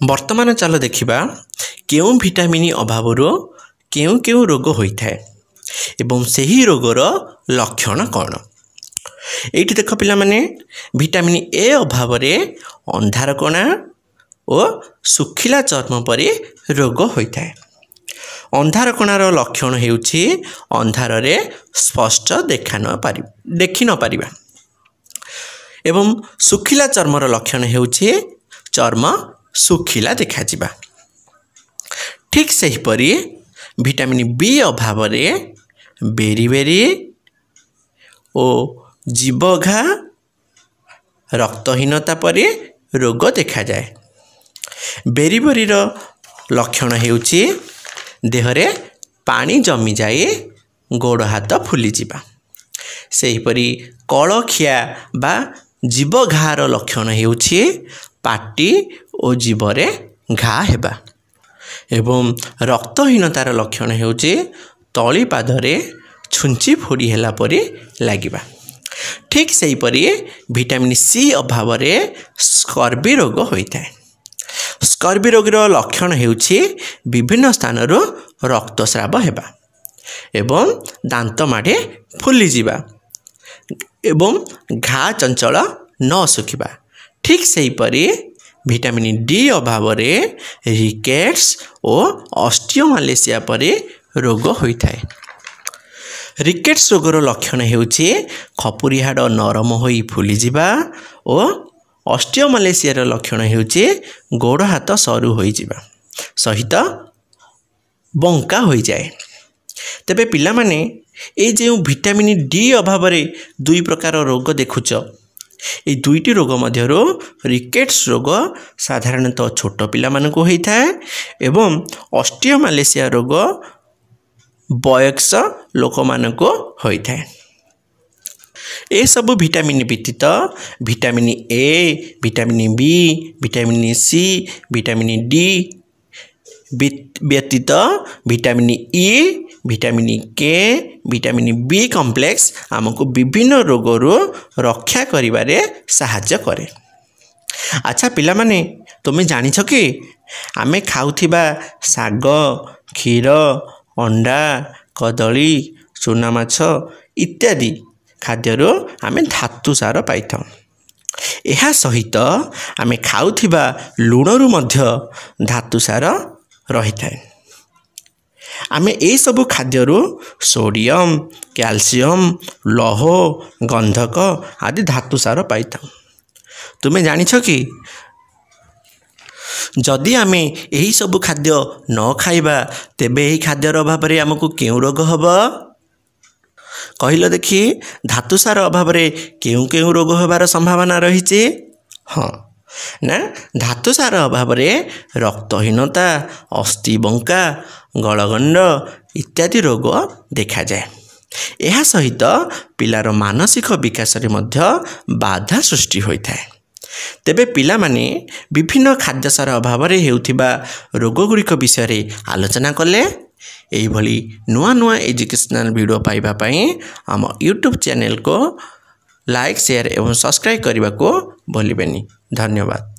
वर्तमान चल देखिबा केउं विटामिन अभाव केउं केउं रोग होइथाय एवं सही रोगर लक्षण कौन। एठी देख पिला माने विटामिन ए अभाव अंधार कणा और सुखिला चर्म परी रोग होइथाय। अंधार कणार लक्षण हेउछि अंधार रे स्पष्ट देखि न पारिबा एवं सुखिला चर्मर लक्षण हेउछि चर्म सुखिला देखा जिबा। ठीक सही परी विटामिन बी अभाव बेरी बेरी ओ जीवघा रक्तहीनता परी रोग देखा जाए। बेरी बेरी लक्षण हेउछि देहरे पानी जमी जाए गोड़ हाथ फुली जिबा। सेहीपरि कलखिया बा जीव घार लक्षण हेउछि पाटी और जीवरे घा हेबा एवं रक्तहीनतार लक्षण हेउछि तली पादरे छुंची फोड़ी हेला परी लागिबा। ठीक सही परी विटामिन सी अभाव स्कर्वी रोग होइथाय। स्कर्वी रोगर लक्षण हेउछि विभिन्न स्थान रक्तस्राव हेबा एवं दांत माढ़े फुली जिबा एवं घा चंचल न सुखिबा। ठीक सही परी विटामिन डी अभाव रिकेट्स और ऑस्टियोमालेशिया परी रोग होइथाय। रिकेट्स रोगर लक्षण हेउछि खपुरी हाड़ नरम होई फुली जिबा और ऑस्टियोमालेशिया लक्षण हेउछि गोड़ हाथ सरू होई जिबा सहित बंका होई जाए। तेबे पिला माने ए जे विटामिन डी अभाव दुई प्रकार रोग देखुच ए दुईटी रोग मध्यरो रिकेट्स रोग साधारणतः छोट पिला मानकु होइथाय एवं ऑस्टियोमालेशिया रोग वयस्क लोक मानकु होइथाय। ए सब विटामिन व्यतीत vitamin A, vitamin B, vitamin C, vitamin D व्यतीत vitamin E, vitamin K, vitamin B complex आमको विभिन्न रोगरू रक्षा करिबारे सहायता करे। अच्छा पिला माने तुमे जानिछ कि आमे खाउथिबा साग, क्षीर, अंडा, कदली, चूना माछ इत्यादि खाद्यरू आमे धातु सार पाइथां। एहा सहित आमे खाउथिबा लुणरू मध्य धातु सार रहिथाय। आमे ए सब खाद्यरू सोडियम, कैल्शियम, लौह, गंधक आदि धातु सार पाइथां। तुमे जानिछ कि जदि आमे एही सब खाद्य न खाइबा तेबे एही खाद्यर अभाव आमको केउ रोग हबो कहिलो देखि। धातुसार अभाव केउ केउ रोग होबार संभावना रही। हाँ ना धातुसार अभाव रक्तहीनता, अस्थिबंका, गलगंड इत्यादि रोग देखा जाए। यह सहित पिलार मानसिक विकास रे मध्य बाधा सृष्टि होइथाय। तेबे पिला माने विभिन्न खाद्यसार अभाव हेउथिबा रोगगुड़िक विषय आलोचना कले एही भली नुआ नुआ एजुकेशनल वीडियो पाइबा पई आम यूट्यूब चैनल को लाइक, शेयर एवं सब्सक्राइब करने को भूलिबेनी। धन्यवाद।